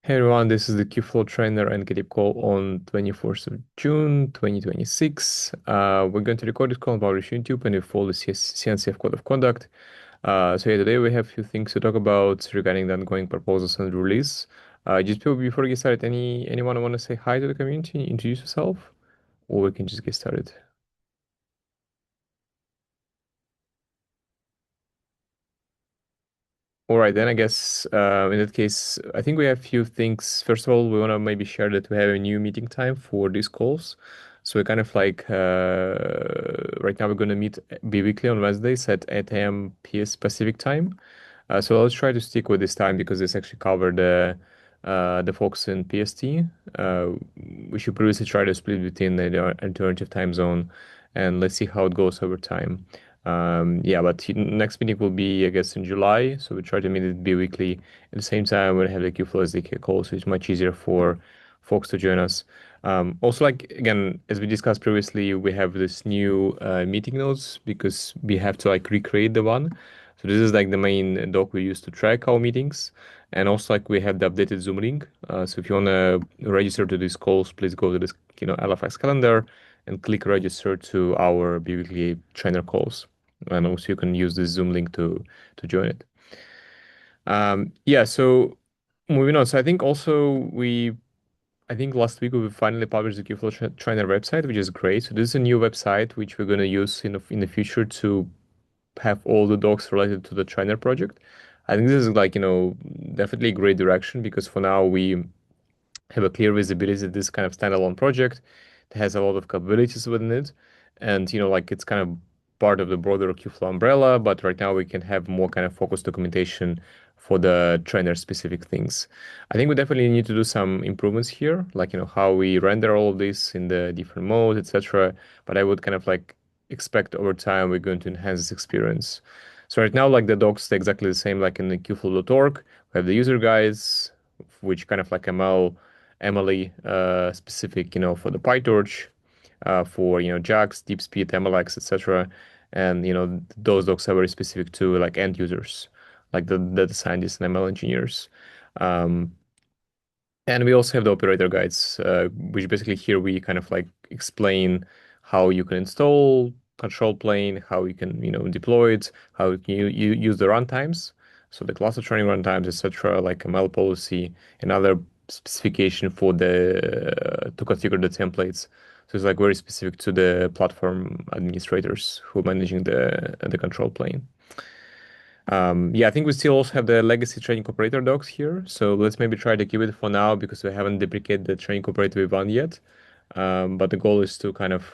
Hey everyone, this is the Kubeflow trainer and Katib call on 24th of June 2026. We're going to record this call on publish YouTube and we follow the CNCF code of conduct. So today we have a few things to talk about regarding the ongoing proposals and release. Just before we get started, anyone want to say hi to the community, introduce yourself, or we can just get started? All right, then I guess in that case, I think we have a few things. First of all, we want to maybe share that we have a new meeting time for these calls. So we're kind of like right now we're going to meet bi-weekly on Wednesdays at 8 a.m. PS Pacific time. So let's try to stick with this time because this actually covered the folks in PST. Uh, we should previously try to split between the alternative time zone, and let's see how it goes over time. Yeah, but next meeting will be, I guess, in July. So we try to meet it bi-weekly. At the same time, we'll have the Kubeflow SDK call, so it's much easier for folks to join us. Also, like again, as we discussed previously, we have this new meeting notes because we have to like recreate the one. So this is like the main doc we use to track our meetings. And also like we have the updated Zoom link. So if you want to register to these calls, please go to this, LFX calendar and click register to our bi-weekly trainer calls. And also you can use this Zoom link to join it. Yeah, so moving on. So I think also I think last week we finally published the Kubeflow trainer website, which is great. So this is a new website which we're going to use in the future to have all the docs related to the trainer project. I think this is like, definitely a great direction because for now we have a clear visibility that this kind of standalone project that has a lot of capabilities within it. And, like it's kind of part of the broader Qflow umbrella, but right now we can have more kind of focused documentation for the trainer specific things. I think we definitely need to do some improvements here, like, how we render all of this in the different modes, etc. But I would kind of like expect over time we're going to enhance this experience. So right now, like the docs stay exactly the same, like in the qflow.org. We have the user guides, which kind of like MLE specific, for the PyTorch, for JAX, deep speed, MLX, etc. And those docs are very specific to like end users, like the data scientists and ML engineers. Um, and we also have the operator guides, which basically here we kind of like explain how you can install control plane, how you can, deploy it, how you use the runtimes. So the cluster training runtimes, etc., like ML policy and other specification for to configure the templates. So it's like very specific to the platform administrators who are managing the control plane. Yeah, I think we still also have the legacy training operator docs here. So let's maybe try to keep it for now because we haven't deprecated the training operator with one yet. But the goal is to kind of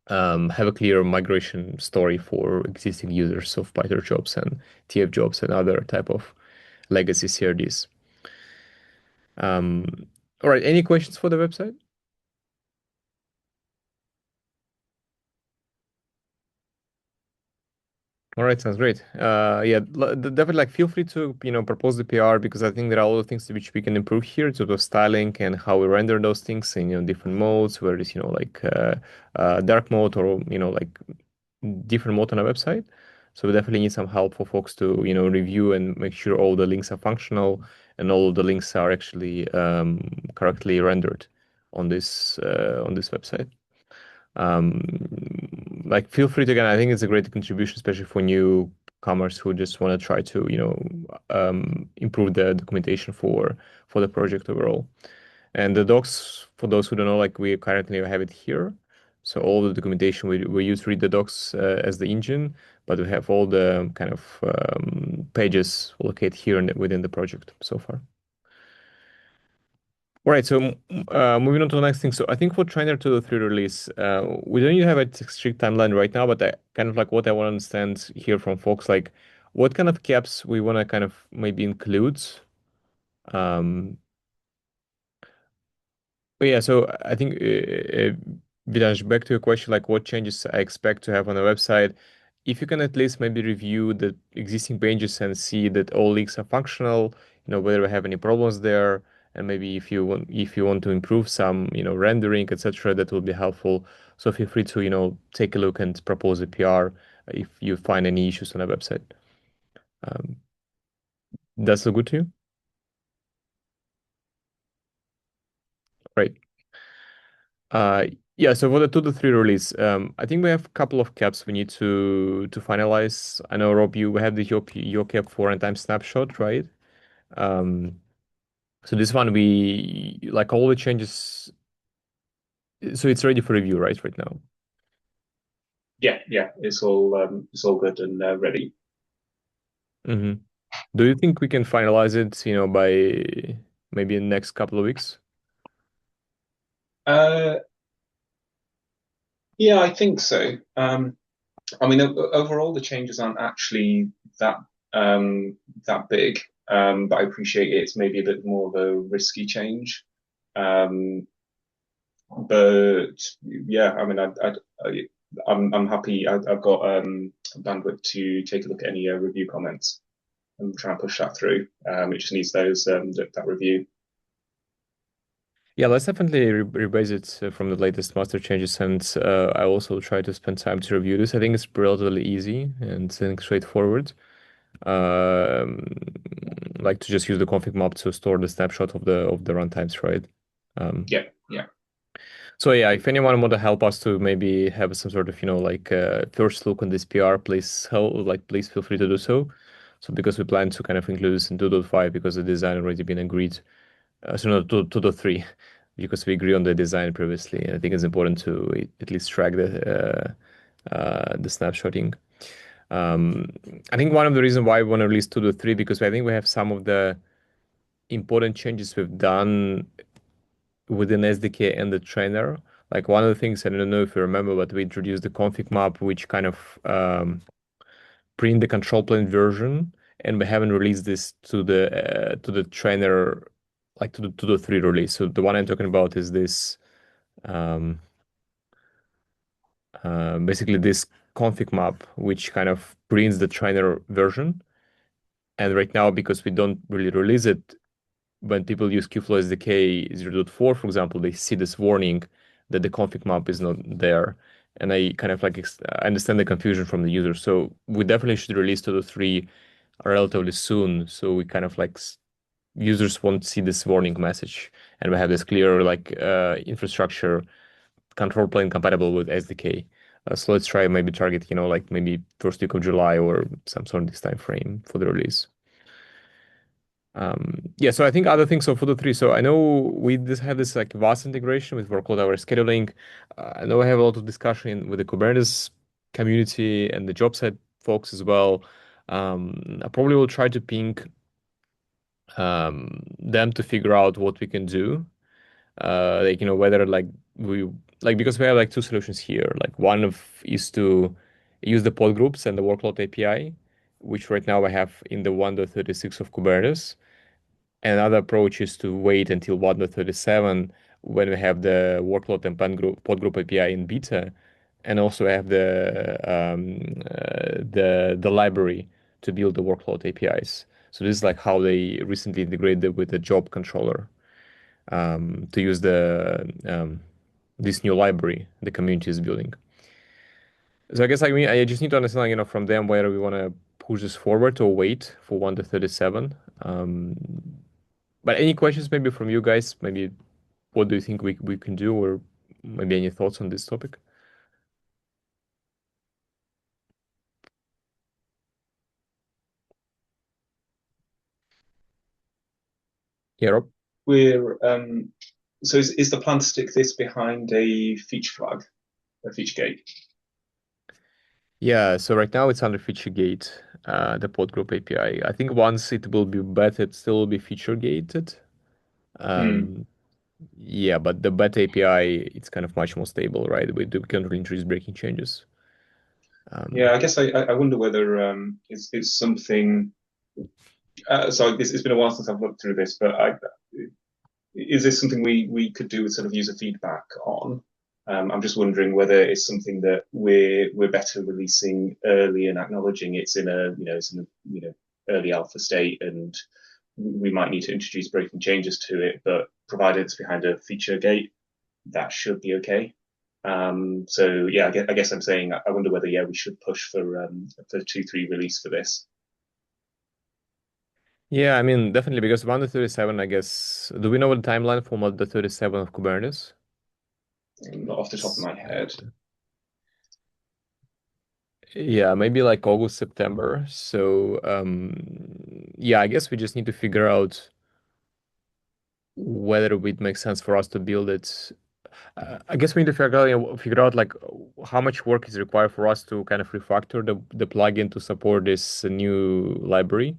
have a clear migration story for existing users of PyTorch jobs and TF jobs and other type of legacy CRDs. All right, any questions for the website? All right, sounds great. Yeah, definitely like feel free to propose the PR because I think there are a lot of things which we can improve here, sort of styling and how we render those things in different modes, where it's like dark mode or like different mode on a website. So we definitely need some help for folks to review and make sure all the links are functional and all of the links are actually correctly rendered on this website. Um, like feel free to again. I think it's a great contribution, especially for newcomers who just want to try to improve the documentation for the project overall. And the docs, for those who don't know, like we currently have it here. So all the documentation we use read the docs as the engine, but we have all the kind of pages located here within the project so far. All right, so moving on to the next thing. So I think for Trainer 2.3 release, we don't even have a strict timeline right now, but I, kind of like what I want to understand here from folks, like what kind of caps we want to kind of maybe include. Um, but yeah, so I think, Vidash, back to your question, like what changes I expect to have on the website. If you can at least maybe review the existing pages and see that all links are functional, whether we have any problems there, and maybe if you want to improve some, rendering, etc., that will be helpful. So feel free to, take a look and propose a PR if you find any issues on the website. Um, that's so good to you? Uh, yeah, so for the 2 to 3 release, I think we have a couple of caps we need to finalize. I know, Rob, you have the your cap for runtime snapshot, right? Um, so this one we like all the changes, so it's ready for review, right now. Yeah, yeah, it's all good and ready. hmm Do you think we can finalize it, by maybe in the next couple of weeks? Uh, yeah, I think so. I mean, overall, the changes aren't actually that that big, but I appreciate it's maybe a bit more of a risky change. Um, but yeah, I mean, I'm happy. I've got bandwidth to take a look at any review comments and try and push that through. It just needs those that review. Yeah, let's definitely rebase it from the latest master changes, and I also try to spend time to review this. I think it's relatively easy and I think straightforward. Um, like to just use the config map to store the snapshot of the runtimes, right? Um, Yeah, yeah, so yeah, if anyone want to help us to maybe have some sort of, like first look on this PR, please feel free to do so. So because we plan to kind of include this in 2.5 because the design already been agreed. So no, 2.3 because we agree on the design previously. And I think it's important to at least track the snapshotting. Um, I think one of the reasons why we want to release 2.3 because I think we have some of the important changes we've done within SDK and the trainer. Like one of the things, I don't know if you remember, but we introduced the config map, which kind of print the control plane version, and we haven't released this to the trainer, like to the 3 release. So the one I'm talking about is this um, basically this config map, which kind of prints the trainer version. And right now, because we don't really release it, when people use Kubeflow SDK 0.4, for example, they see this warning that the config map is not there. And I kind of like I understand the confusion from the user. So we definitely should release to the 3 relatively soon. So we kind of like users won't see this warning message. And we have this clear like infrastructure control plane compatible with SDK. So let's try maybe target, like maybe first week of July or some sort of this time frame for the release. Yeah, so I think other things. So for the 3, so I know we just have this like vast integration with workload hour scheduling. I know I have a lot of discussion with the Kubernetes community and the job site folks as well. I probably will try to ping them to figure out what we can do. Like whether like we like because we have like two solutions here. Like one of is to use the pod groups and the workload API, which right now I have in the 1.36 of Kubernetes. Another approach is to wait until 1.37 when we have the workload and pod group API in beta, and also have the library to build the workload APIs. So this is like how they recently integrated with the job controller to use this new library the community is building. So I guess I just need to understand from them whether we want to push this forward or wait for 1.37. But any questions maybe from you guys? Maybe what do you think we can do, or maybe any thoughts on this topic? Yeah, Rob? we're so is the plan to stick this behind a feature flag, a feature gate? Yeah, so right now it's under feature gate, the pod group API. I think once it will be beta, it still will be feature gated. Hmm. Um, yeah, but the beta API, it's kind of much more stable, right? We can't really introduce breaking changes. Yeah, Um, I guess I wonder whether it's something. So it's been a while since I've looked through this, but is this something we could do with sort of user feedback on? I'm just wondering whether it's something that we're better releasing early and acknowledging it's in a it's in a early alpha state, and we might need to introduce breaking changes to it, but provided it's behind a feature gate, that should be okay. So yeah, I guess I'm saying I wonder whether we should push for 2.3 release for this. yeah, I mean, definitely because 1.37, I guess, do we know the timeline for mod the 37 of Kubernetes? Not off the top of my head. Yeah, maybe like August, September. So, yeah, I guess we just need to figure out whether it would make sense for us to build it. I guess we need to figure out like how much work is required for us to kind of refactor the plugin to support this new library.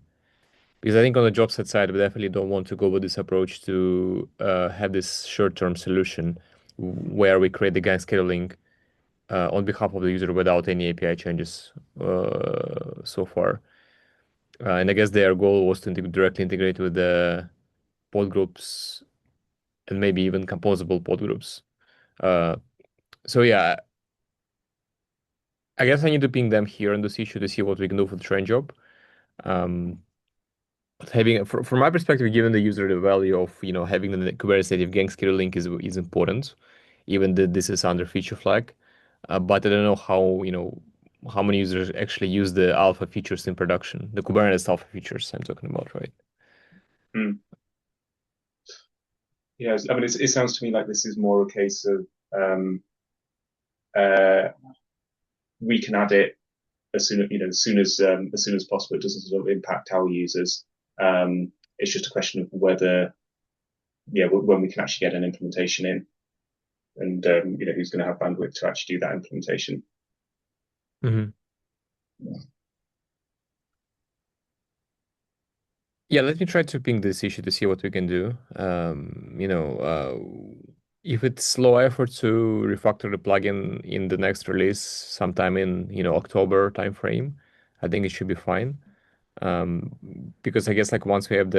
Because I think on the job set side, we definitely don't want to go with this approach to have this short-term solution where we create the gang scheduling on behalf of the user without any API changes so far. And I guess their goal was to directly integrate with the pod groups and maybe even composable pod groups. Uh, so yeah, I guess I need to ping them here on this issue to see what we can do for the train job. Um, but from my perspective, giving the user the value of having the Kubernetes native gang scheduling is important, even that this is under feature flag. But I don't know how many users actually use the alpha features in production, the Kubernetes alpha features I'm talking about, right? Hmm. Yeah, I mean, it sounds to me like this is more a case of uh, we can add it as soon as soon as possible. It doesn't sort of impact our users. It's just a question of whether when we can actually get an implementation in, and who's going to have bandwidth to actually do that implementation. Mhm. Yeah, let me try to ping this issue to see what we can do. If it's low effort to refactor the plugin in the next release, sometime in October timeframe, I think it should be fine. Um, because I guess like once we have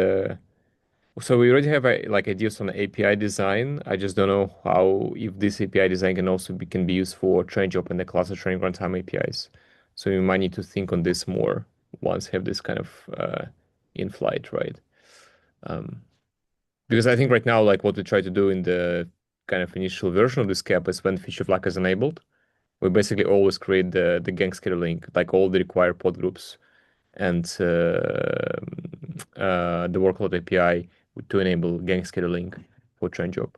so we already have like ideas on the API design. I just don't know how if this API design can be used for train job and the cluster training runtime APIs. So we might need to think on this more once have this kind of in flight, right? Um, because I think right now, like what we try to do in the kind of initial version of this cap is when feature flag is enabled, we basically always create the gang scheduling, like all the required pod groups and the workload API to enable gang scheduling for train job.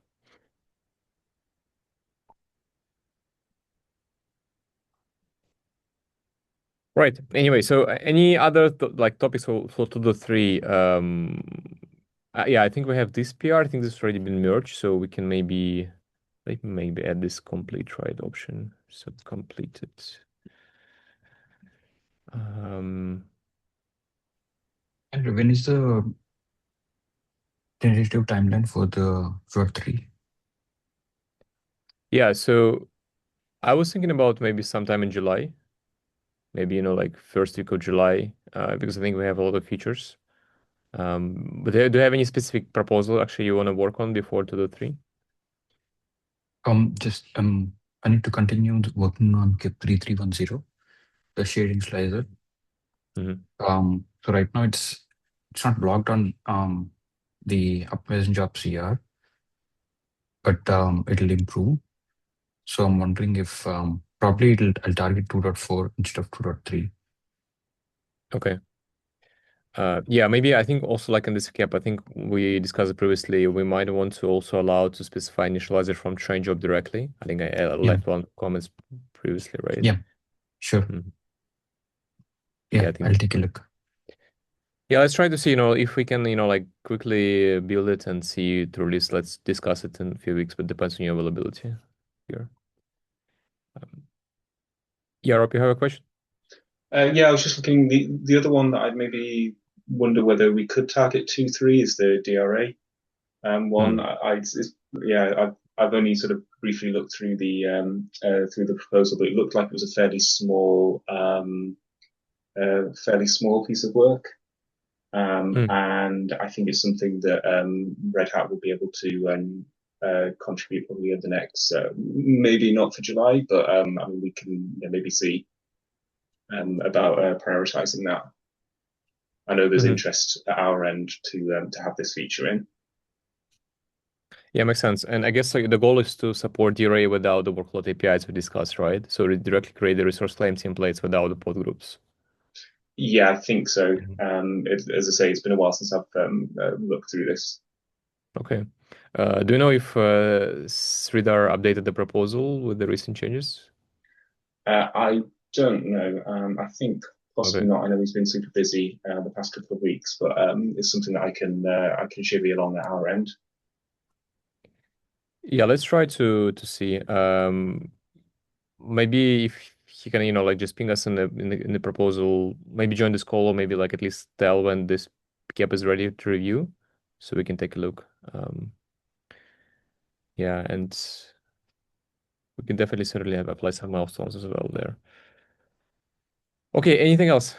Right. Anyway, so any other like topics for to the three? Yeah, I think we have this PR. I think this has already been merged, so we can maybe add this complete right option. So completed. Um, And when is the tentative timeline for the Road 3? yeah, so I was thinking about maybe sometime in July, maybe like first week of July, because I think we have a lot of features. But do you have any specific proposal actually you want to work on before to the three? Just I need to continue working on KIP 3310, the shading slicer. Hmm. So right now it's not blocked on the Upmeasure job CR, but it'll improve. So I'm wondering if probably I'll target 2.4 instead of 2.3. Okay. Yeah, maybe I think also like in this cap, I think we discussed it previously, we might want to also allow to specify initializer from train job directly. I think I Yeah, left one comments previously, right? yeah, sure. Mhm. Yeah, Yeah, I I'll think. take a look. Yeah, let's try to see, if we can, like quickly build it and see to release. Let's discuss it in a few weeks, but depends on your availability here. Um, yeah, Rob, you have a question? Yeah, I was just looking. The other one that I'd maybe wonder whether we could target 2.3 is the DRA one. Hmm. Yeah, I've only sort of briefly looked through the proposal, but it looked like it was a fairly small piece of work. Hmm. And I think it's something that Red Hat will be able to contribute probably in the next, maybe not for July, but I mean, we can maybe see about prioritizing that. I know there's Hmm. interest at our end to have this feature in. Yeah, makes sense. And I guess like the goal is to support DRA without the workload APIs we discussed, right? So directly create the resource claim templates without the pod groups. Yeah, I think so. Mhm. As I say, it's been a while since I've looked through this. Okay. Do you know if Sridhar updated the proposal with the recent changes? I don't know. I think possibly Okay. not. I know he's been super busy the past couple of weeks, but it's something that I can shivvy along at our end. Yeah, let's try to see. Maybe if he can, like just ping us in the proposal, maybe join this call or maybe like at least tell when this cap is ready to review, so we can take a look. Yeah, and we can definitely certainly have apply some milestones as well there. Okay, anything else?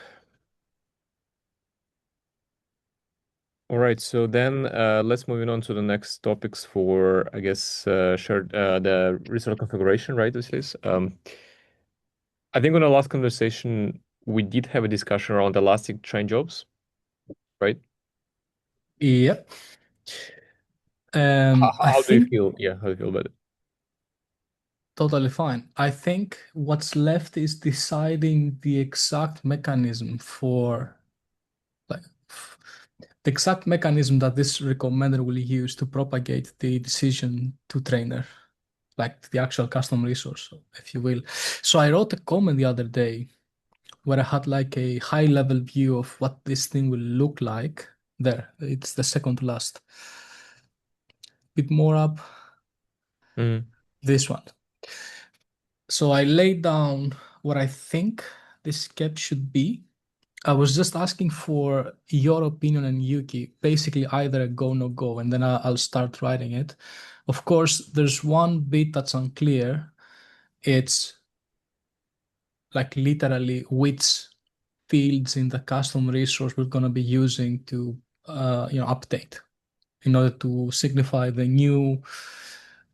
All right, so then let's move on to the next topics for, I guess, shared the resource configuration, right, this is. I think on the last conversation, we did have a discussion around elastic train jobs, right? Yep. I How do you think feel? Yeah, how do you feel about it? totally fine. I think what's left is deciding the exact mechanism for like the exact mechanism that this recommender will use to propagate the decision to trainer, like the actual custom resource, if you will. So I wrote a comment the other day where I had like a high level view of what this thing will look like. There, it's the second to last. Bit more up, Mm-hmm. this one. So I laid down what I think this cap should be. I was just asking for your opinion and Yuki, basically either a go, no go, and then I'll start writing it. Of course, there's one bit that's unclear. It's like literally which fields in the custom resource we're going to be using to update in order to signify the new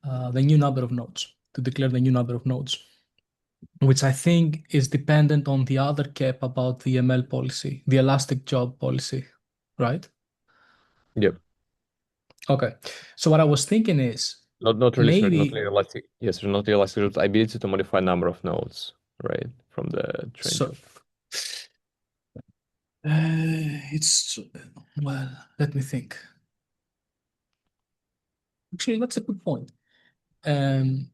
number of nodes, to declare the new number of nodes, which I think is dependent on the other cap about the ML policy, the elastic job policy, right? Yep. Okay. So what I was thinking is Not really sure, not maybe really elastic. Yes, not really elastic. Ability to modify number of nodes, right, from the train so job. it's well, let me think. Actually, that's a good point. Um,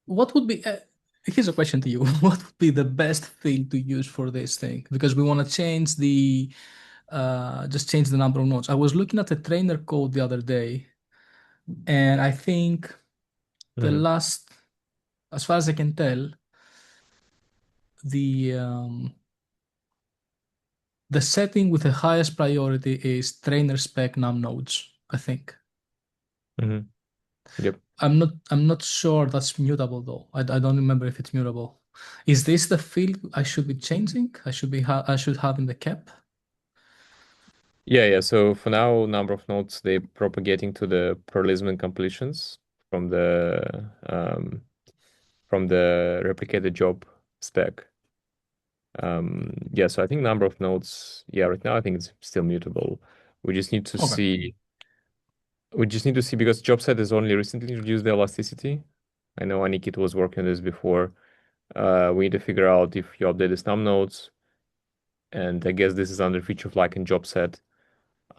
what would be here's a question to you. What would be the best field to use for this thing? Because we want to change the just change the number of nodes. I was looking at the trainer code the other day, and I think the Mm-hmm. last, as far as I can tell, the setting with the highest priority is trainer spec num nodes, I think. Mm-hmm. Yep. I'm not sure that's mutable though. I don't remember if it's mutable. Is this the field I should be changing? I should have in the cap? Yeah. So for now, number of nodes they propagating to the parallelism completions from the replicated job spec. Yeah, so I think number of nodes, yeah, right now I think it's still mutable. We just need to Okay. see because job set has only recently introduced the elasticity. I know Anikit was working on this before. We need to figure out if you update the num nodes, and I guess this is under feature flag in job set,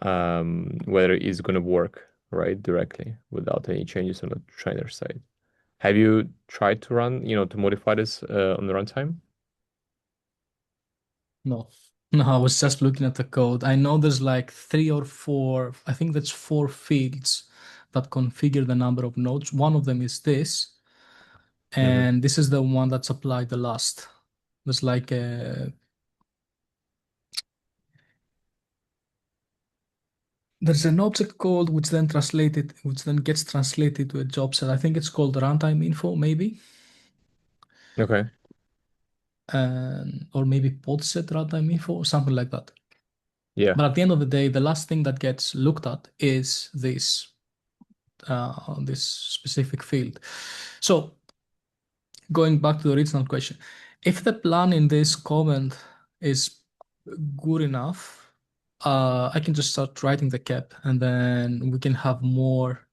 whether it's gonna work right directly without any changes on the trainer side. Have you tried to run, to modify this on the runtime? No. No, I was just looking at the code. I know there's like three or four, I think that's four fields that configure the number of nodes. One of them is this, Mm-hmm. and this is the one that's applied the last. There's like there's an object called which then gets translated to a job set. I think it's called runtime info, maybe, Okay. and or maybe pod set runtime info or something like that. Yeah. But at the end of the day, the last thing that gets looked at is this specific field. So going back to the original question, if the plan in this comment is good enough, I can just start writing the cap, and then we can have more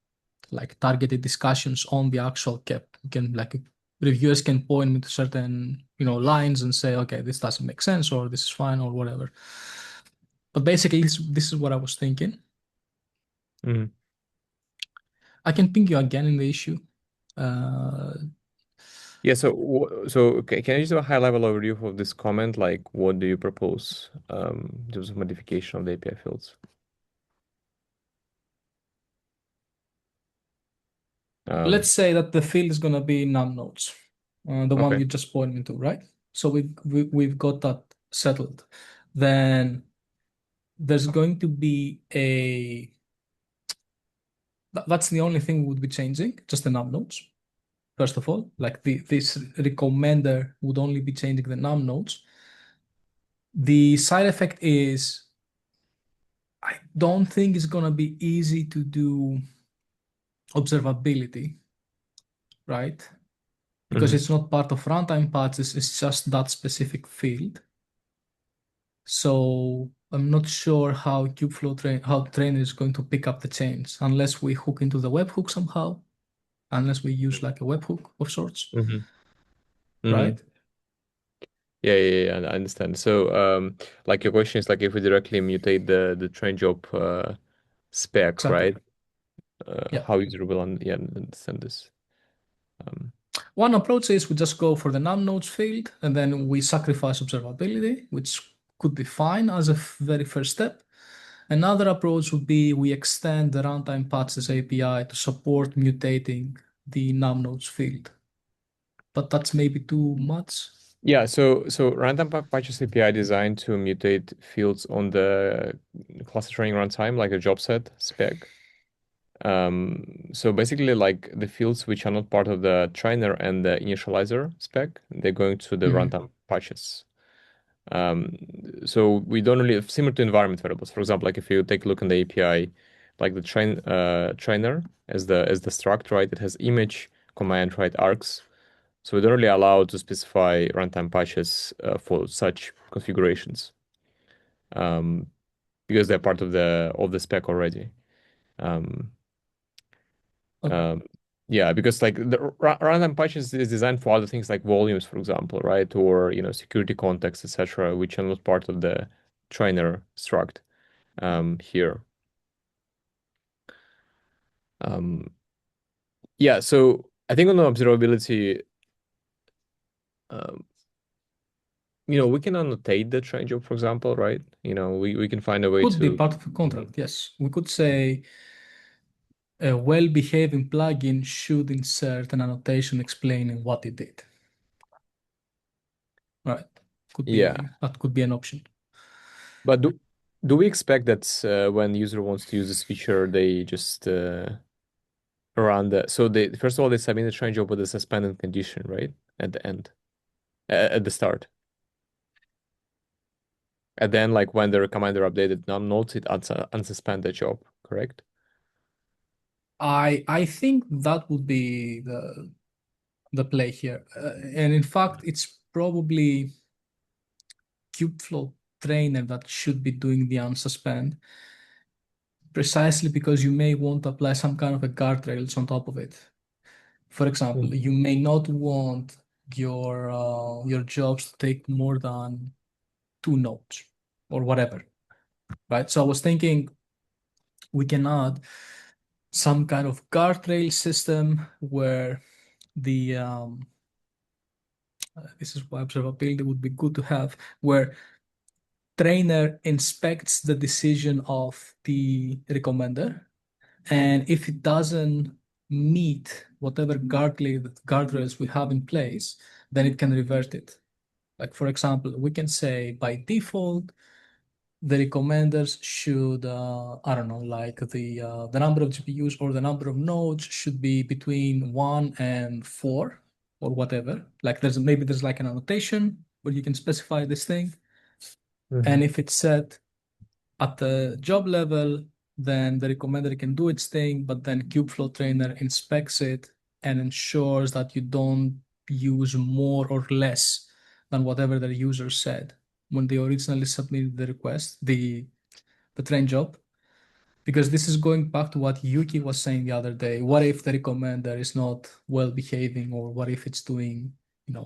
like targeted discussions on the actual cap. We can like reviewers can point me to certain lines and say, okay, this doesn't make sense, or this is fine, or whatever. But basically, this is what I was thinking. Mhm. I can ping you again in the issue. Yeah, so can you just have a high level overview of this comment? Like, what do you propose in terms of modification of the API fields? Let's say that the field is going to be num nodes, the one Okay. you just pointed to, right? So we've got that settled. Then there's going to be that's the only thing we would be changing, just the num nodes. First of all, like this recommender would only be changing the num nodes. The side effect is I don't think it's going to be easy to do observability, right? Because Hmm. it's not part of runtime patches, it's just that specific field. So I'm not sure how how trainer is going to pick up the chains unless we hook into the webhook somehow, unless we use like a webhook of sorts, Hmm. Hmm. right? Yeah, I understand. So, like your question is like if we directly mutate the train job spec, Exactly. right? Yeah. How user will understand this? Um, One approach is we just go for the num nodes field and then we sacrifice observability, which could be fine as a very first step. Another approach would be we extend the runtime patches API to support mutating the num nodes field. But that's maybe too much. yeah, so random patches API designed to mutate fields on the cluster training runtime, like a job set spec. So basically, like the fields which are not part of the trainer and the initializer spec, they're going to the Mhm. runtime patches. Um, so we don't really similar to environment variables. For example, like if you take a look in the API, like the trainer as the struct, right? It has image, command, right, args. So we don't really allow to specify runtime patches for such configurations um, because they're part of the spec already. Um, Okay. um, yeah, because like the runtime patches is designed for other things like volumes, for example, right, or security contexts, etc., which are not part of the trainer struct here. Um, yeah, so I think on the observability, um, we can annotate the train job, for example, right? We can find a way Could be to. part of the contract, yes. We could say a well-behaving plugin should insert an annotation explaining what it did. Right. Yeah, That could be an option. but do we expect that when the user wants to use this feature, they just run so they first of all they submit the train job with a suspended condition, right? At the end, at the start. And then, like when the recommender updated num nodes, it unsuspend the job, correct? I think that would be the play here. And in fact, it's probably Kubeflow trainer that should be doing the unsuspend, precisely because you may want to apply some kind of a guardrails on top of it. For example, Mhm. you may not want your jobs to take more than 2 nodes or whatever, right? So I was thinking we can add some kind of guardrail system where the this is why observability would be good to have, where trainer inspects the decision of the recommender, and if it doesn't meet whatever guardrails we have in place, then it can revert it. Like for example, we can say by default the recommenders should I don't know, like the number of GPUs or the number of nodes should be between 1 and 4 or whatever. Like there's like an annotation where you can specify this thing, and Mhm. if it's set at the job level, then the recommender can do its thing, but then Kubeflow Trainer inspects it and ensures that you don't use more or less than whatever the user said when they originally submitted the request, the train job. Because this is going back to what Yuki was saying the other day. What if the recommender is not well behaving, or what if it's doing,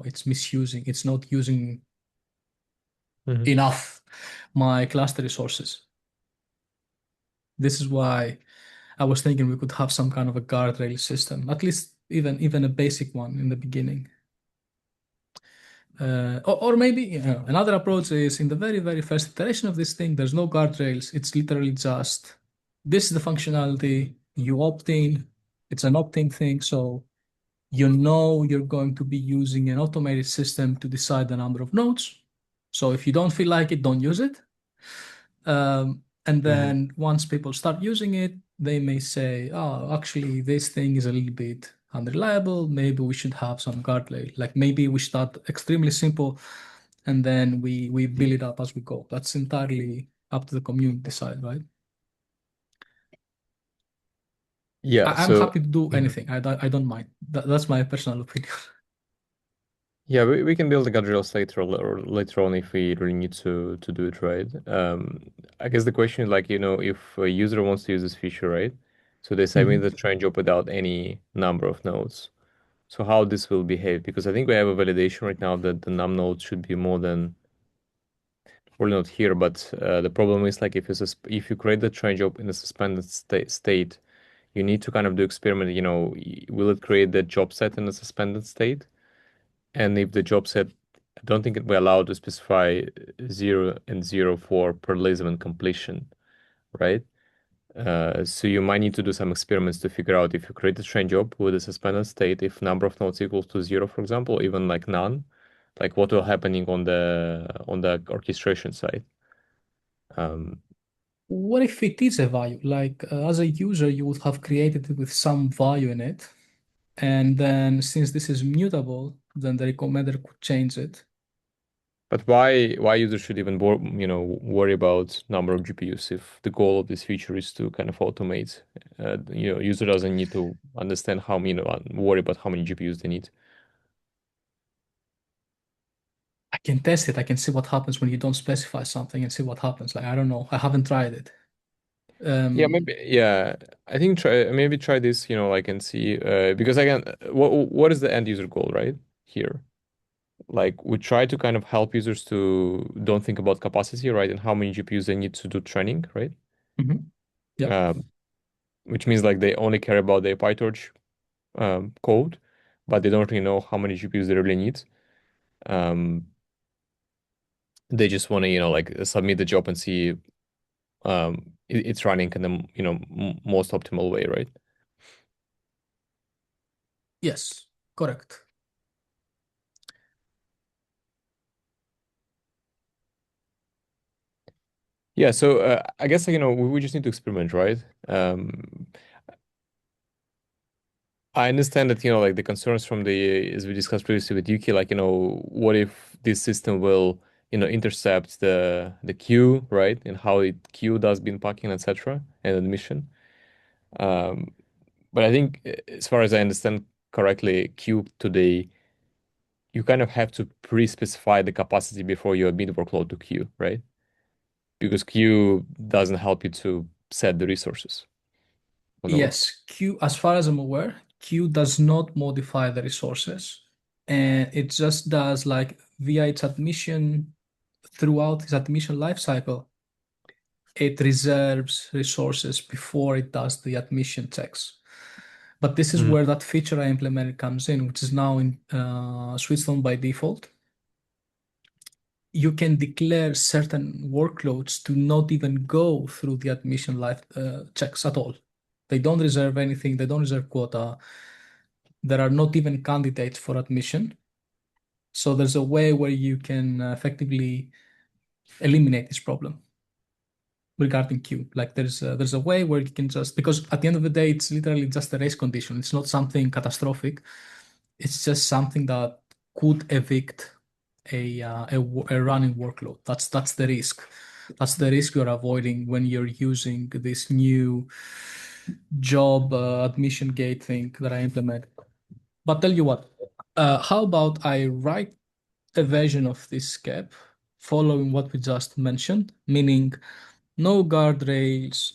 it's misusing, it's not using Mhm. enough my cluster resources. This is why I was thinking we could have some kind of a guardrail system, at least even a basic one in the beginning. Or maybe another approach is in the very first iteration of this thing, there's no guardrails. It's literally just this is the functionality. You opt in. It's an opt-in thing, so you know you're going to be using an automated system to decide the number of nodes. So if you don't feel like it, don't use it. And Mhm. then once people start using it, they may say, oh, actually, this thing is a little bit unreliable. Maybe we should have some guardrail. Like maybe we start extremely simple and then we build it up as we go. That's entirely up to the community side, right? Yeah, I'm so happy to do mhm. anything. I don't mind. That's my personal opinion. Yeah, we can build the guardrails later or later on if we really need to do it right. I guess the question is like, if a user wants to use this feature, right? So they submit the Mhm. train job without any number of nodes. So how this will behave? Because I think we have a validation right now that the num node should be more than, well, not here, but the problem is like if you create the train job in a suspended state, you need to kind of do experiment, will it create the job set in a suspended state? And if the job set, I don't think we're allowed to specify 0 and 0 for parallelism and completion, right? So you might need to do some experiments to figure out if you create a train job with a suspended state, if number of nodes equals to 0, for example, even like none, like what will happening on the orchestration side. Um, What if it is a value? Like as a user, you would have created it with some value in it. And then since this is mutable, then the recommender could change it. but why users should even worry about number of GPUs if the goal of this feature is to kind of automate? User doesn't need to understand worry about how many GPUs they need. I can test it. I can see what happens when you don't specify something and see what happens. Like, I don't know. I haven't tried it. Yeah, maybe. Yeah, I think try this. Like and see. Because again, what is the end user goal, right? Here, like we try to kind of help users to don't think about capacity, right, and how many GPUs they need to do training, right? Mhm. Yeah. Um, which means like they only care about their PyTorch code, but they don't really know how many GPUs they really need. Um, they just want to, like submit the job and see it's running in the most optimal way, right? Yes. Correct. Yeah, so I guess we just need to experiment, right? Um, I understand that like the concerns from the as we discussed previously with Yuki, like what if this system will intercept the queue, right, and how it queue does bin packing, etc., and admission. Um, but I think as far as I understand correctly, queue today you kind of have to pre-specify the capacity before you admit workload to queue, right? Because queue doesn't help you to set the resources on the workload. Yes. Q, as far as I'm aware, Q does not modify the resources. And it just does like via its admission throughout its admission lifecycle, it reserves resources before it does the admission checks. But this is Mhm. where that feature I implemented comes in, which is now in switched on by default. You can declare certain workloads to not even go through the admission life checks at all. They don't reserve anything. They don't reserve quota. There are not even candidates for admission. So there's a way where you can effectively eliminate this problem regarding queue. Like there's a way where you can just because at the end of the day, it's literally just a race condition. It's not something catastrophic. It's just something that could evict a running workload. That's the risk. That's the risk you're avoiding when you're using this new job admission gate thing that I implemented. But tell you what, how about I write a version of this SCAP following what we just mentioned, meaning no guardrails,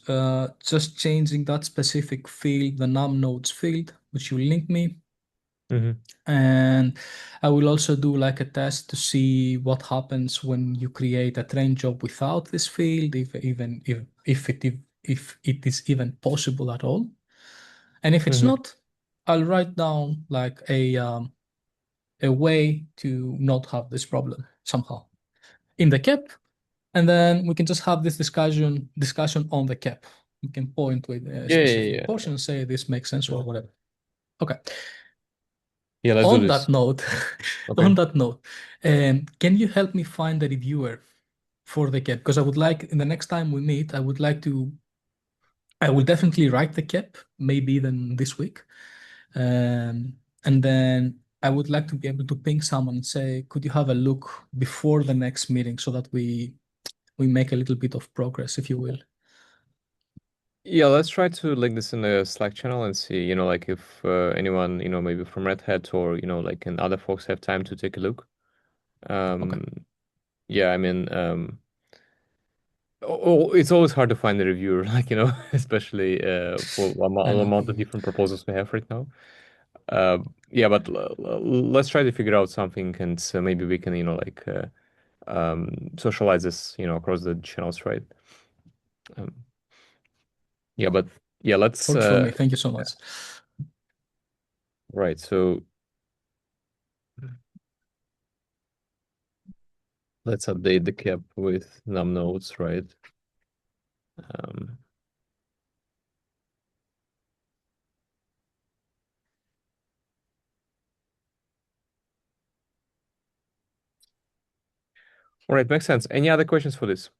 just changing that specific field, the num nodes field, which you link me. Hmm. And I will also do like a test to see what happens when you create a train job without this field, if it is even possible at all. And if it's Hmm. not, I'll write down like a way to not have this problem somehow in the cap, and then we can just have this discussion on the cap. We can point with a Yeah, yeah, specific yeah, portion and say this makes sense or whatever. Okay. yeah. Let's do On this. that note, Okay. on that note, can you help me find the reviewer for the cap? Because I would like, in the next time we meet, I will definitely write the cap, maybe even this week. And then I would like to be able to ping someone and say, could you have a look before the next meeting so that we make a little bit of progress, if you will. Yeah, let's try to link this in the Slack channel and see, like if anyone, maybe from Red Hat or, like and other folks have time to take a look. Okay. Um, yeah, I mean, it's always hard to find a reviewer, like, especially for I the know. amount of different proposals we have right now. Yeah, but let's try to figure out something, and maybe we can, like, socialize this, across the channels, right? Um, yeah, but yeah, let's, Works for me. Thank you so yeah, much. right. So let's update the cap with num nodes, right? Um, all right, makes sense. Any other questions for this?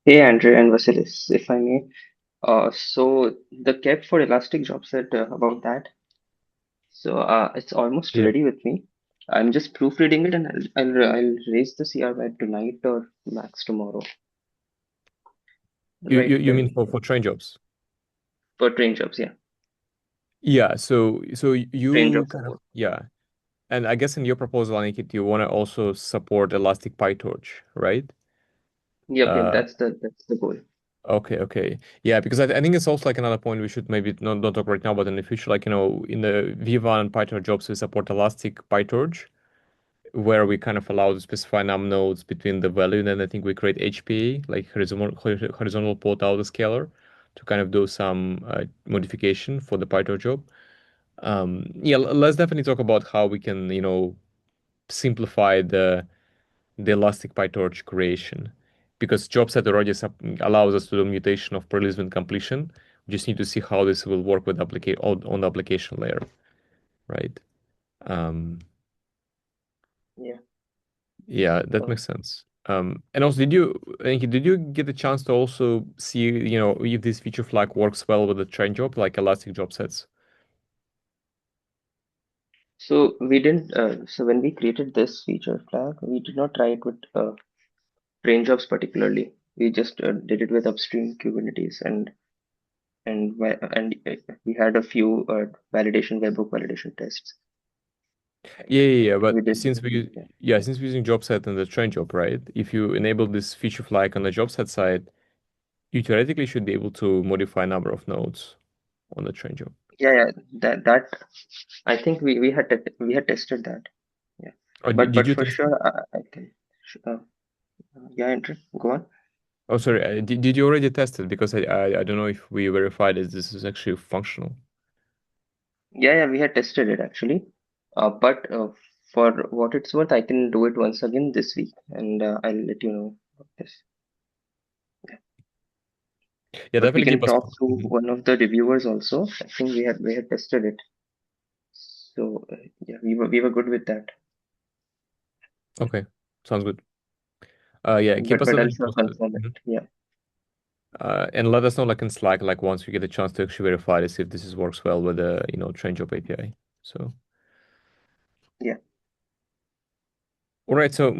Hey, Andrew and Vasilis, if I may. So the cap for Elastic job set about that. So it's almost Yeah. ready with me. I'm just proofreading it, and I'll raise the CR by tonight or max tomorrow. You you, Right, you mean for train jobs? for train jobs, yeah. Yeah, so Train you job kind of, support. yeah. And I guess in your proposal, Anikit, you want to also support Elastic PyTorch, right? Yep, Uh, that's the goal. okay, okay. Yeah, because I think it's also like another point we should maybe not don't talk right now, but in the future, like, in the Viva and PyTorch jobs, we support Elastic PyTorch, where we kind of allow to specify num nodes between the value, and then I think we create HPA, like horizontal port autoscaler, to kind of do some modification for the PyTorch job. Yeah, let's definitely talk about how we can, simplify the Elastic PyTorch creation, because jobset already allows us to do mutation of prelism and completion. We just need to see how this will work with on the application layer, right? Um, Yeah. yeah, that Uh, makes sense. And also, Enki, did you get a chance to also see, if this feature flag works well with the train job, like Elastic job sets? so we didn't. So when we created this feature flag, we did not try it with train jobs particularly. We just did it with upstream Kubernetes and we had a few validation webhook validation tests. Yeah. But We did. since we're using job set and the train job, right? If you enable this feature flag on the job set side, you theoretically should be able to modify a number of nodes on the train job. Yeah, that I think we had tested that. Yeah, Or did but you for test it? sure I can. Uh, yeah, Andrew, go on. Oh, sorry. Did you already test it? Because I don't know if we verified that this is actually functional. Yeah, we had tested it actually. But for what it's worth, I can do it once again this week, and I'll let you know about this. Yeah. Yeah, But we definitely keep can us. talk to Mhm. one of the reviewers also. I think we had tested it, so yeah, we were good with that. Okay, sounds good. Yeah, keep us But I'll definitely sure posted. confirm it. Mhm. Yeah, And let us know, like in Slack, like once you get a chance to actually verify this, if this works well with the train job API. So. yeah, All right, so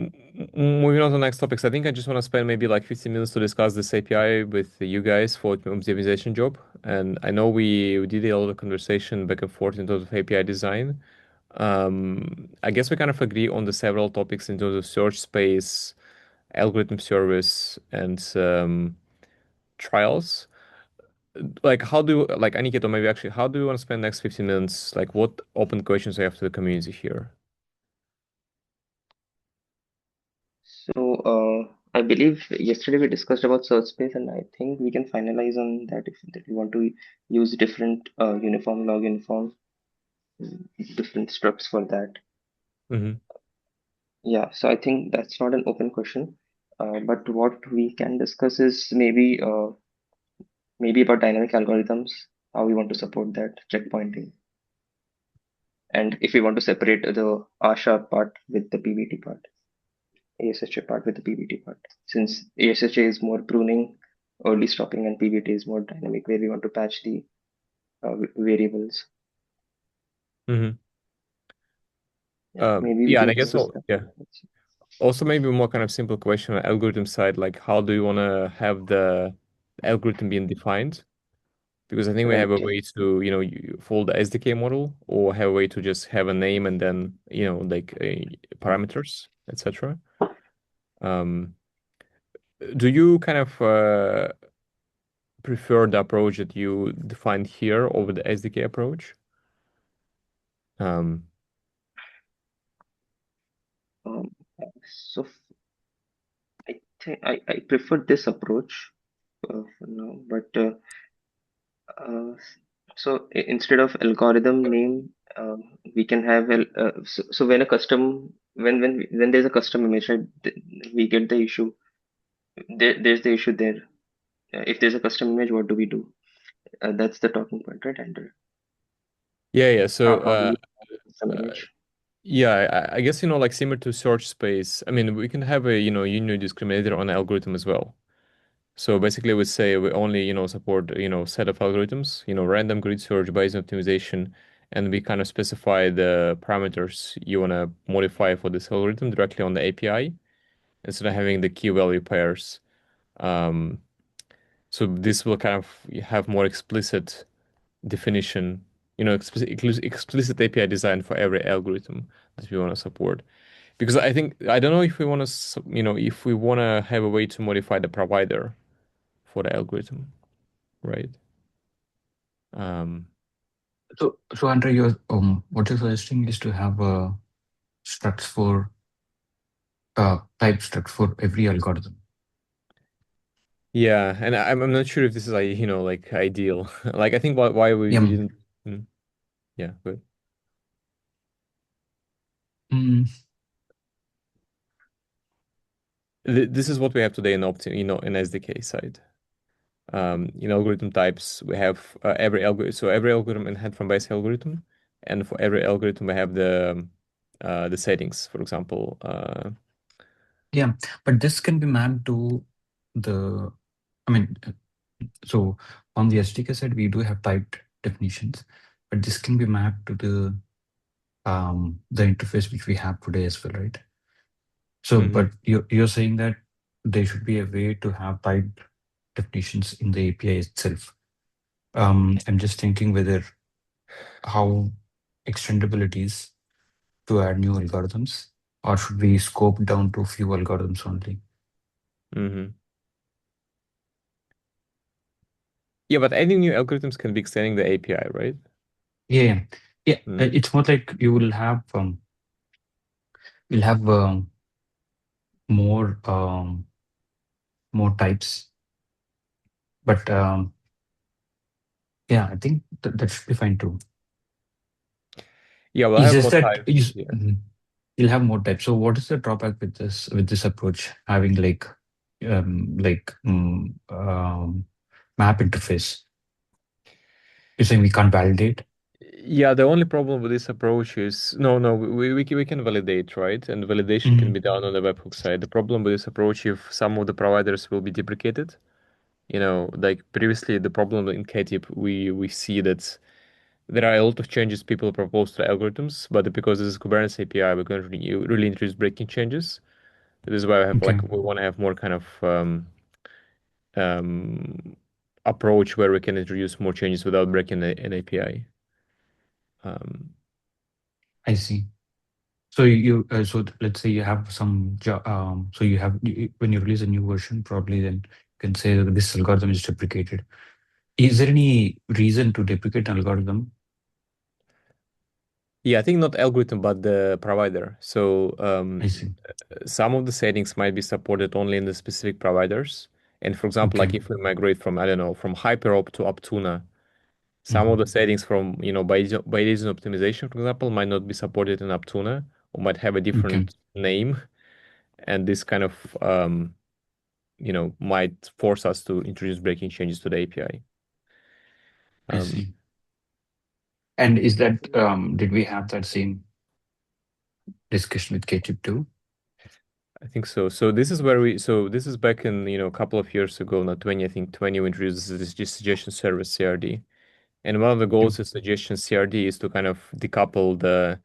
moving on to the next topics, I think I just want to spend maybe like 15 minutes to discuss this API with you guys for the optimization job. And I know we did a lot of conversation back and forth in terms of API design. I guess we kind of agree on the several topics in terms of search space, algorithm service, and trials. like how do you like Aniket, or maybe actually how do you want to spend next 15 minutes? Like what open questions do you have to the community here? So, I believe yesterday we discussed about search space, and I think we can finalize on that if that we want to use different uniform, log uniform, different structs for that. Mm-hmm. Yeah, so I think that's not an open question. But what we can discuss is maybe about dynamic algorithms, how we want to support that checkpointing, and if we want to separate the ASHA part with the PBT part. ASHA part with the PBT part. Since ASHA is more pruning, early stopping, and PBT is more dynamic, where we want to patch the variables. Mm-hmm. Yeah, maybe we Yeah, and I can guess discuss that. yeah. Also, maybe a more kind of simple question on algorithm side, like how do you want to have the algorithm being defined? Because I think we have Right. a way to, follow the SDK model, or have a way to just have a name and then, like parameters, etc. Um, do you kind of prefer the approach that you defined here over the SDK approach? Um, Um, so I think I prefer this approach for now, but uh, instead of algorithm name, we can have so when a custom when there's a custom image, right, we get the issue. There's the issue there. If there's a custom image, what do we do? That's the talking point, right, Andrew? yeah, yeah. So, How do we have a custom image? yeah, I guess, like similar to search space, I mean, we can have a, union discriminator on algorithm as well. So basically, we say we only, support, set of algorithms, random grid search, Bayesian optimization, and we kind of specify the parameters you want to modify for this algorithm directly on the API instead of having the key value pairs. Um, so this will kind of have more explicit definition, explicit API design for every algorithm that we want to support. Because I don't know if we want to, if we want to have a way to modify the provider for the algorithm, right? Um, So Andre, what you're suggesting is to have structs for type struct for every algorithm. yeah, and I'm not sure if this is like, like ideal. Like I think why we Yeah. didn't. Mm, yeah, good. Mm, This is what we have today in in SDK side. In algorithm types, we have every algorithm. So every algorithm inherit from base algorithm, and for every algorithm, we have the settings. For example, yeah, but this can be mapped to the, I mean, so on the SDK side, we do have typed definitions, but this can be mapped to the interface which we have today as well, right? So, mhm. but you're saying that there should be a way to have typed definitions in the API itself. I'm just thinking whether how extendable it is to add new algorithms, or should we scope down to few algorithms only? Hmm. Yeah, but any new algorithms can be extending the API, right? Yeah, yeah. Yeah, Mm. it's more like you'll have more more types, but yeah, I think that should be fine too. Yeah, we'll It's have just more that types. Yeah. you'll have more types. So what is the drawback with this approach, having like map interface? You're saying we can't validate? Yeah, the only problem with this approach is no, we can validate, right? And validation can Mhm. be done on the webhook side. The problem with this approach, if some of the providers will be deprecated, like previously the problem in Katib, we see that there are a lot of changes people propose to the algorithms, but because this is Kubernetes API, we can really introduce breaking changes. This is why Okay, we want to have more kind of um, approach where we can introduce more changes without breaking an API. Um, I see. So let's say you have so you have when you release a new version, probably then you can say that this algorithm is deprecated. Is there any reason to deprecate an algorithm? Yeah, I think not algorithm, but the provider. So I see. some of the settings might be supported only in the specific providers. And for example, Okay. like if we migrate from, I don't know, from HyperOp to Optuna, some Mhm. of the settings from, Bayesian optimization, for example, might not be supported in Optuna or might have a Okay. different name. And this kind of, might force us to introduce breaking changes to the API. I Um, see. And is that did we have that same discussion with Katib too? I think so. So this is back in, a couple of years ago, not 20, I think 20, we introduced this suggestion service CRD. And one of the Okay. goals of suggestion CRD is to kind of decouple the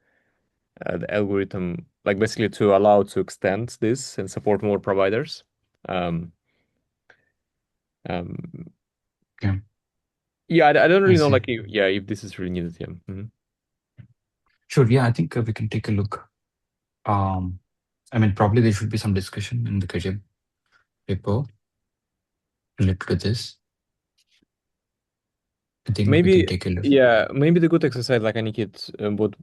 algorithm, like basically to allow to extend this and support more providers. Um, um, Okay. yeah, I don't I really know, see. like, if this is really needed. Yeah. Sure. Yeah, I think we can take a look. I mean, probably there should be some discussion in the Katib paper related to this. I think we can Maybe, take a look. yeah, maybe the good exercise, like Aniket,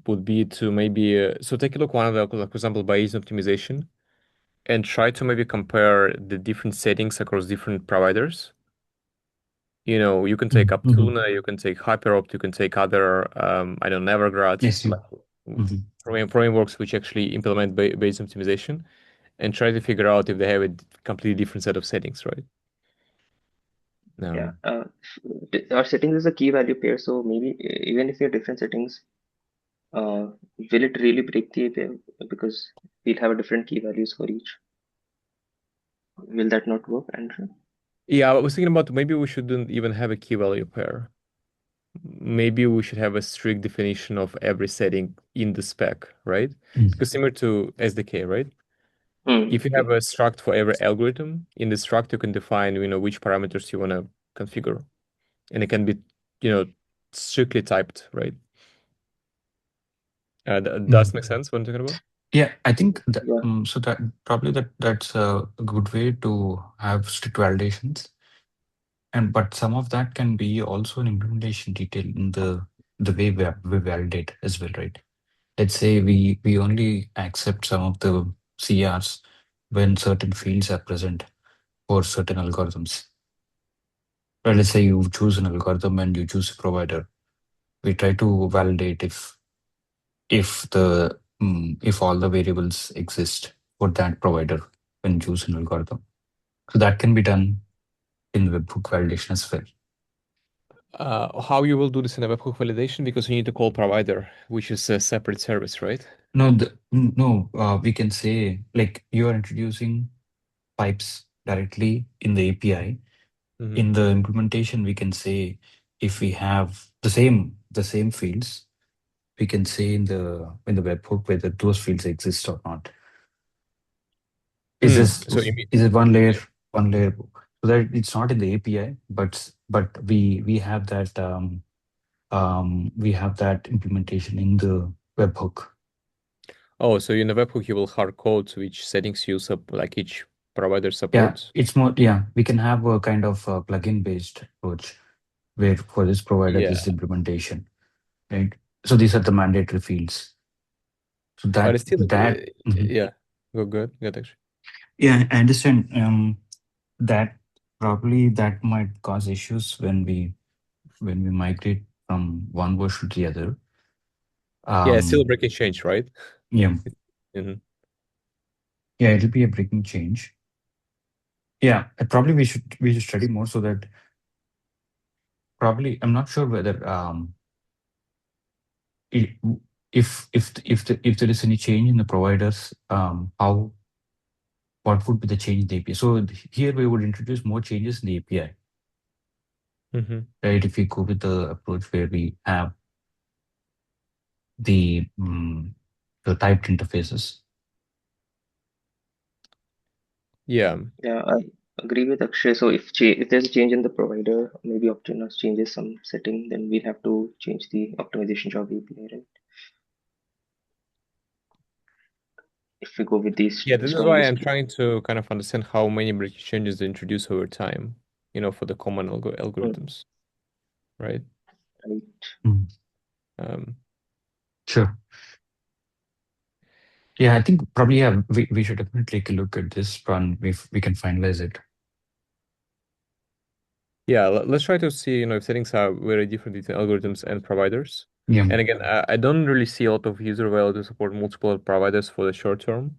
would be to maybe so take a look one of the, like, for example, Bayesian optimization, and try to maybe compare the different settings across different providers. You can take Mm-hmm. Aptuna, you can take HyperOpt, you can take other, I don't know, Evergrad, I see. like Mm-hmm. frameworks which actually implement Bayesian optimization, and try to figure out if they have a completely different set of settings, right? Yeah. Um, Our settings is a key value pair, so maybe even if you have different settings, will it really break the API? Because we'll have a different key values for each. Will that not work, Andrew? yeah, I was thinking about maybe we shouldn't even have a key value pair. Maybe we should have a strict definition of every setting in the spec, right? Because similar to SDK, right? If you have Okay. a struct for every algorithm, in the struct you can define, which parameters you want to configure, and it can be, you know, strictly typed, right? Does Mm-hmm. make sense what I'm talking about? Yeah, I think that Yeah. so that probably that's a good way to have strict validations. And but some of that can be also an implementation detail in the way we validate as well, right? Let's say we only accept some of the CRs when certain fields are present for certain algorithms. Well, let's say you choose an algorithm and you choose a provider. We try to validate if all the variables exist for that provider when you choose an algorithm. So that can be done in webhook validation as well. How you will do this in a webhook validation? Because you need to call provider, which is a separate service, right? No, no, we can say like you are introducing pipes directly in the API. Mm-hmm. In the implementation, we can say if we have the same fields, we can say in the webhook whether those fields exist or not. Is this So you mean, is it one layer so that it's not in the API, but we have that implementation in the webhook. oh, so in the webhook you will hard code which settings you like each provider Yeah, supports? it's more, yeah, we can have a kind of plugin based approach where for this provider, Yeah, this is implementation, right? So these are the mandatory fields. So but that it's still, that mhm. yeah, go good, good actually. Yeah, I understand. That probably that might cause issues when we migrate from one version to the other. Yeah, it's still a Um, breaking change, right? yeah, Mhm. yeah, it'll be a breaking change. Yeah, probably we should study more so that probably I'm not sure whether i- if there is any change in the providers, how what would be the change in the API? So here we would introduce more changes in the API, Mhm. right? If we go with the approach where we have the the typed interfaces. Yeah. Yeah, I agree with Akshay. So if there's a change in the provider, maybe Optimus changes some setting, then we'll have to change the optimization job API, right? If we go with these Yeah, this is why I'm strongest. trying to kind of understand how many breaking changes they introduce over time, for the common Hmm. algorithms. right? Right. Mm. Um, Sure. Yeah, I think probably yeah, we should definitely take a look at this one if we can finalize it. yeah, let's try to see, if settings are very different between algorithms and providers. Yeah. And again, I don't really see a lot of user value to support multiple providers for the short term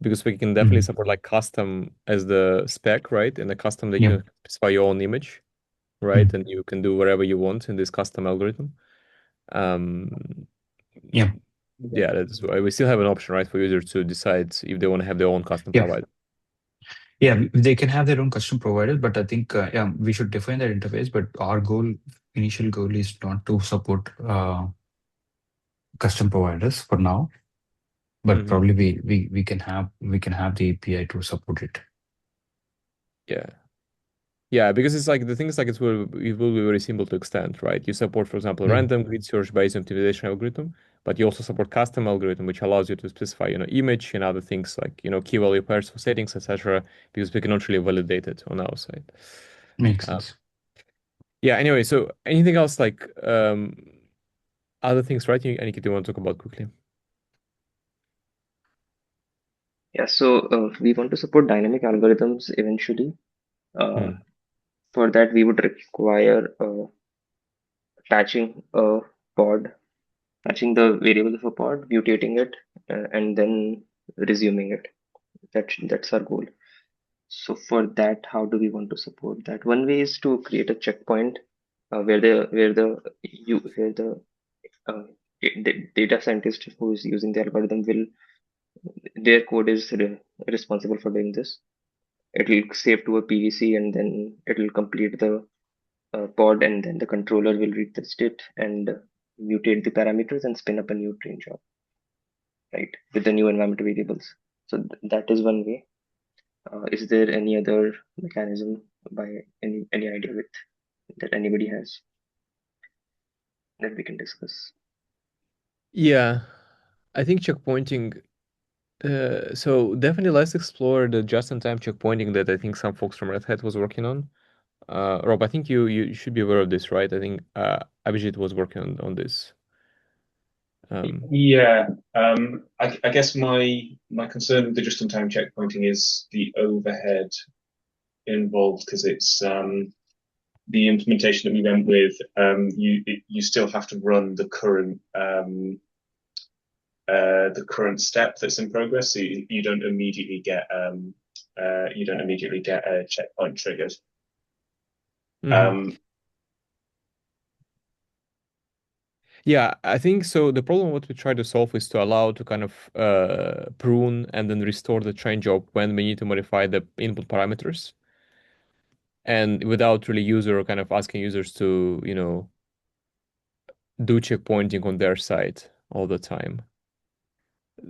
because we can definitely Mhm. support like custom as the spec, right? And the custom that you Yeah. can specify your own image, right? Mm. And you can do whatever you want in this custom algorithm. Um, Yeah. yeah, that's why we still have an option, right, for users to decide if they want to have their own custom Yeah. provider. Yeah, they can have their own custom providers, but I think yeah, we should define that interface. But our initial goal, is not to support custom providers for now. But Hmm. probably we can have the API to support it. Yeah. Yeah, because it's like the thing is like it will be very simple to extend, right? You support, for example, Yeah. random grid search based optimization algorithm, but you also support custom algorithm, which allows you to specify, image and other things like, key value pairs for settings, etc. Because we cannot really validate it on our side. Makes Uh, sense. yeah. Anyway, so anything else like other things, right? Anything you want to talk about quickly? Yeah, so we want to support dynamic algorithms eventually. Uh, Hmm. for that, we would require attaching a pod, attaching the variable of a pod, mutating it, and then resuming it. That's our goal. So for that, how do we want to support that? One way is to create a checkpoint where the uh, data scientist who is using the algorithm will their code is responsible for doing this. It will save to a PVC and then it will complete the pod, and then the controller will read the state and mutate the parameters and spin up a new train job, right, with the new environment variables. So that is one way. Is there any other mechanism by any idea with that anybody has that we can discuss? Yeah, I think checkpointing. So definitely let's explore the just-in-time checkpointing that I think some folks from Red Hat was working on. Rob, I think you should be aware of this, right? I think Abhijit was working on this. Yeah, I guess my concern with the just-in-time checkpointing is the overhead involved because it's the implementation that we went with. You still have to run the current step that's in progress, so you don't immediately get a checkpoint triggered. Mhm. Um, Yeah, I think so. The problem what we try to solve is to allow to kind of prune and then restore the train job when we need to modify the input parameters, and without really user kind of asking users to, do checkpointing on their side all the time.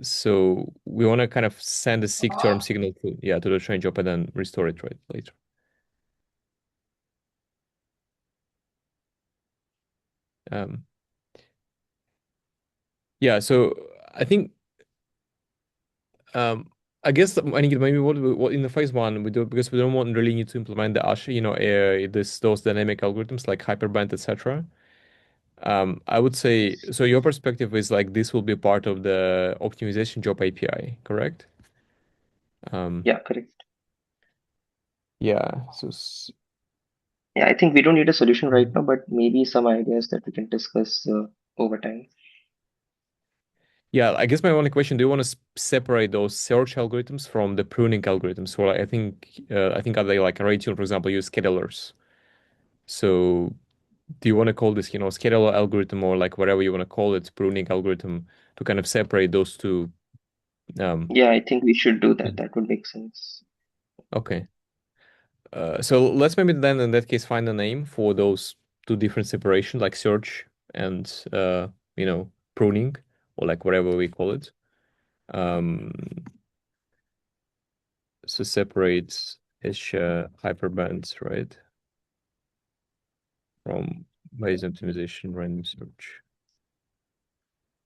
So we want to kind of send a seek term signal to the train job and then restore it right later. Um, yeah, so I think I guess I think maybe what in the phase one we do because we don't want really need to implement the those dynamic algorithms like hyperband, etc. I would say so. Your perspective is like this will be part of the optimization job API, correct? Um, Yeah, correct. yeah. So Yeah, I think we don't need a solution right now, but maybe some ideas that we can discuss over time. yeah, I guess my only question: do you want to separate those search algorithms from the pruning algorithms? So like, I think are they like Raytune, for example, use schedulers. So do you want to call this, scheduler algorithm or like whatever you want to call it, pruning algorithm to kind of separate those two? Um, Yeah, I think we should do that. That would make sense. okay. So let's maybe then in that case find a name for those two different separation, like search and pruning, or like whatever we call it. Um, so separates each hyperbands, right, from Bayesian optimization, random search.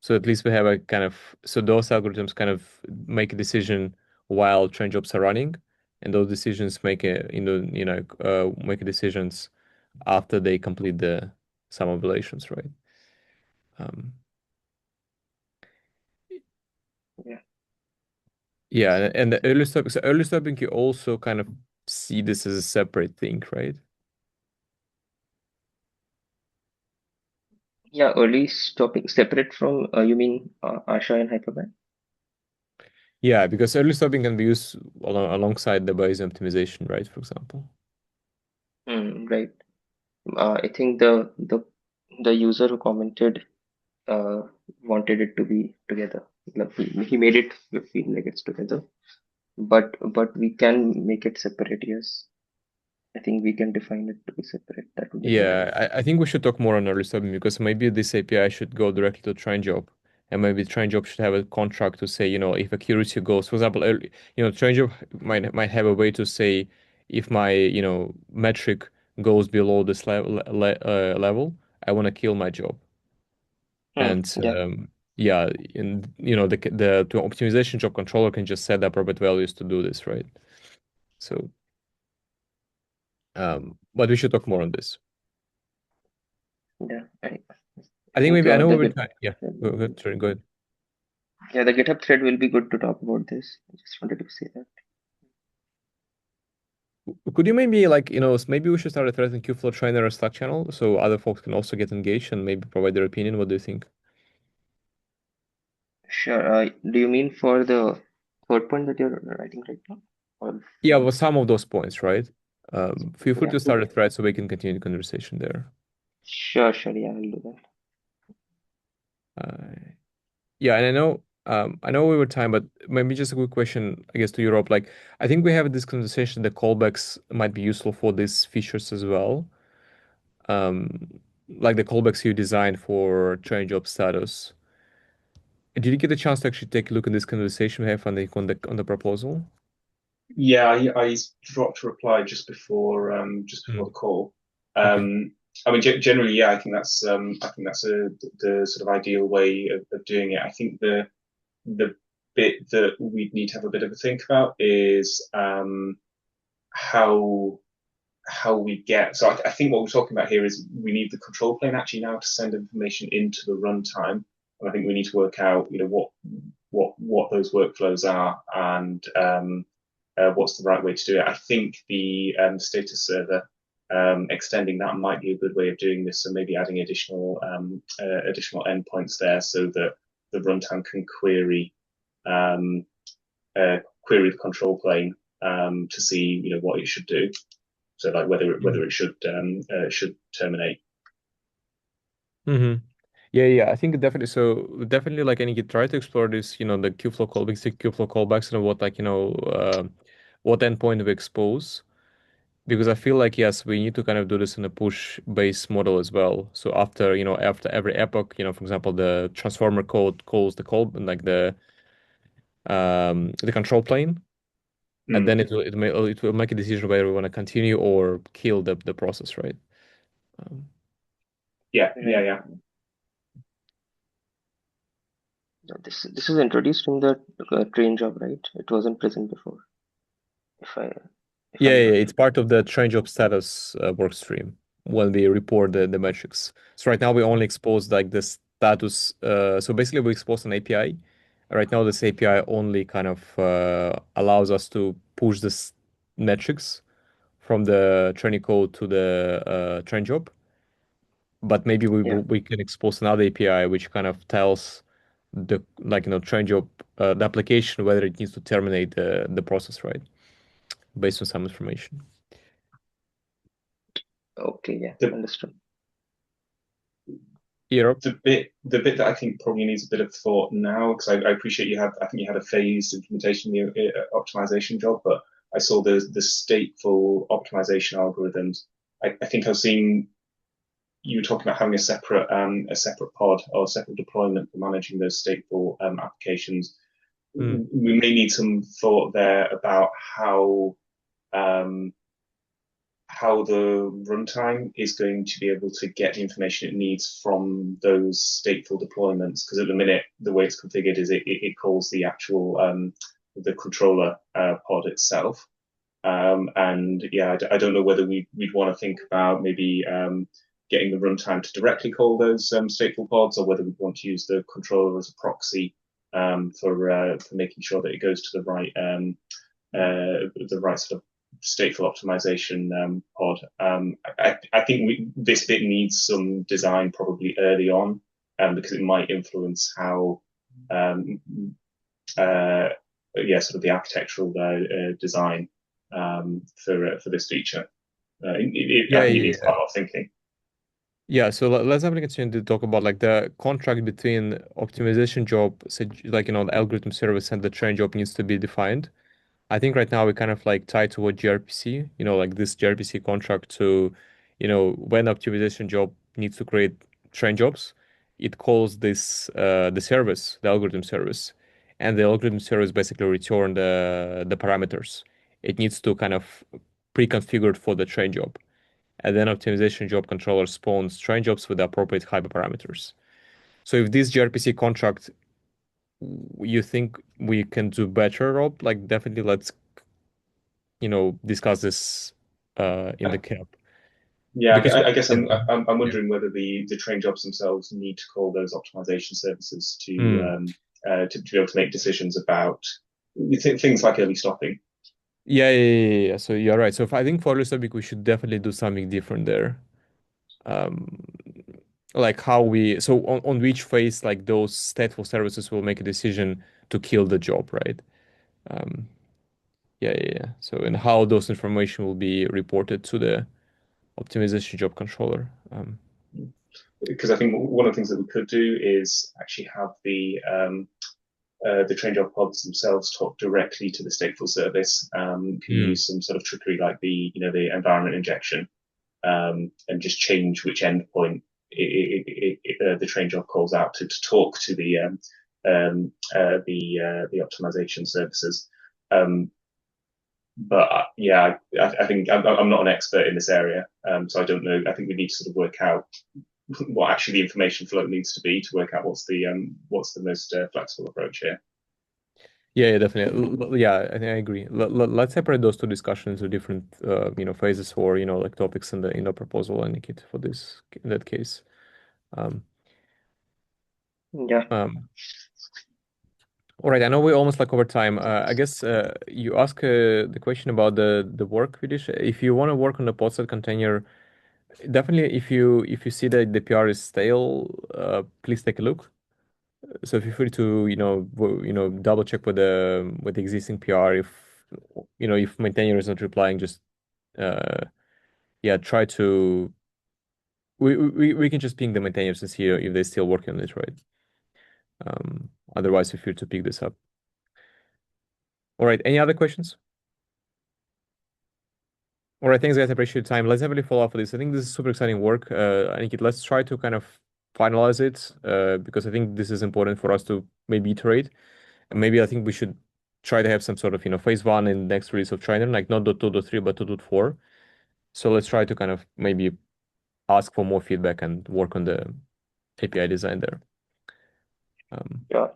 So at least we have a kind of so those algorithms kind of make a decision while train jobs are running, and those decisions make a make decisions after they complete the some oblations, right? Yeah. Yeah, and the early stopping. So early stopping, you also kind of see this as a separate thing, right? Yeah, early stopping separate from you mean Asha and Hyperband? Yeah, because early stopping can be used alongside the Bayesian optimization, right? For example. Right. I think the user who commented uh, wanted it to be together. Like he made it feel like it's together, but we can make it separate. Yes, I think we can define it to be separate. That would be good. Yeah, I think we should talk more on early stopping because maybe this API should go directly to train job. And maybe train job should have a contract to say, if accuracy goes, for example, early, train job might have a way to say if my, metric goes below this level, I want to kill my job. And Yeah. yeah, and the optimization job controller can just set appropriate values to do this, right? So, but we should talk more on this. Yeah. I I think think maybe I know the we were Git, trying. Yeah, go ahead. yeah, the GitHub thread will be good to talk about this. I just wanted to say that. Could you maybe maybe we should start a thread in Kubeflow trainer or Slack channel so other folks can also get engaged and maybe provide their opinion. What do you think? Sure. Do you mean for the third point that you're writing right now? Or Yeah, well, some of those points, right? Feel free yeah. to start a thread so we can continue the conversation there. Sure. Yeah, I'll do that. Uh, yeah, and I know we were time, but maybe just a quick question, I guess, to Europe. Like, I think we have this conversation that callbacks might be useful for these features as well. Like the callbacks you designed for train job status. Did you get a chance to actually take a look at this conversation we have on the proposal? Yeah, I dropped a reply just before the call. Okay. I mean, generally, yeah, I think that's the sort of ideal way of doing it. I think the bit that we'd need to have a bit of a think about is how how we get. So I think what we're talking about here is we need the control plane actually now to send information into the runtime, and I think we need to work out, what those workflows are and what's the right way to do it. I think the status server extending that might be a good way of doing this. So maybe adding additional endpoints there so that the runtime can um, query the control plane to see what it should do. So like whether it should terminate. Mm-hmm. Yeah. I think definitely. So definitely, like, I need to try to explore this. The Kubeflow callbacks, the Kubeflow callbacks, and what what endpoint we expose. Because I feel like yes, we need to kind of do this in a push-based model as well. So after every epoch, for example, the transformer code calls the call like the control plane, and then it will make a decision whether we want to continue or kill the process, right? Um, Yeah. This is introduced in the train job, right? It wasn't present before. If I if Yeah, I'm yeah, not. it's part of the change of status work stream when we report the metrics. So right now we only expose like the status. So basically we expose an API. Right now this API only kind of allows us to push this metrics from the training code to the train job. But maybe Yeah. we can expose another API which kind of tells the train job the application whether it needs to terminate the process, right? Based on some information. Okay. Yeah. The Understood. Europe. the bit that I think probably needs a bit of thought now, because I appreciate I think you had a phased implementation optimization job, but I saw the stateful optimization algorithms. I think I've seen you were talking about having a separate pod or a separate deployment for managing those stateful applications. Mm. We may need some thought there about um, how the runtime is going to be able to get the information it needs from those stateful deployments. Because at the minute, the way it's configured is it calls the actual the controller pod itself. And yeah, I don't know whether we'd want to think about maybe getting the runtime to directly call those stateful pods, or whether we want to use the controller as a proxy for making sure that it goes to the right sort of stateful optimization pod. I think this bit needs some design probably early on, because it might influence how sort of the architectural design for this feature. I think it needs quite a lot of thinking. Yeah, so let's have a continue to talk about like the contract between optimization job, like the algorithm service and the train job needs to be defined. I think right now we kind of like tie to what gRPC, like this gRPC contract to, when optimization job needs to create train jobs, it calls this the service, the algorithm service, and the algorithm service basically return the parameters. It needs to kind of pre-configured for the train job, and then optimization job controller spawns train jobs with the appropriate hyperparameters. So if this gRPC contract you think we can do better, Rob, like definitely let's discuss this in the cap. Yeah, Because I guess I'm Yeah. wondering whether the train jobs themselves need to call those optimization services to be able to make decisions about things like early stopping. Yeah. So you're right. So I think for early stopping, we should definitely do something different there. Um, like how on which phase like those stateful services will make a decision to kill the job, right? Um, yeah. So and how those information will be reported to the optimization job controller. Because I think one of the things that we could do is actually have the train job pods themselves talk directly to the stateful service. Can use some sort of trickery like the environment injection, and just change which endpoint the train job calls out to talk to the optimization services. But I think I'm not an expert in this area, so I don't know. I think we need to sort of work out what actually the information flow needs to be to work out what's the most flexible approach here. Yeah, definitely. Yeah, I think I agree. Let's separate those two discussions to different, phases or like topics in the proposal, and Nikit for this in that case. Yeah. All right. I know we're almost like over time. I guess you ask the question about the work we did. If you want to work on the podset container, definitely if you see that the PR is stale, please take a look. So feel free to double check with the existing PR. If maintainer is not replying, just try to we can just ping the maintainers and see if they're still working on it, right? Otherwise, feel free to pick this up. All right. Any other questions? All right. Thanks, guys. I appreciate your time. Let's heavily follow up for this. I think this is super exciting work. Nikit, let's try to kind of finalize it because I think this is important for us to maybe iterate. And maybe I think we should try to have some sort of phase one in next release of trainer, like not .2.3 but 2.4. So let's try to kind of maybe ask for more feedback and work on the API design there.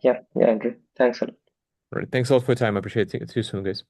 Yeah, Andrew. Thanks a lot. All right. Thanks a lot for your time. I appreciate it. See you soon, guys.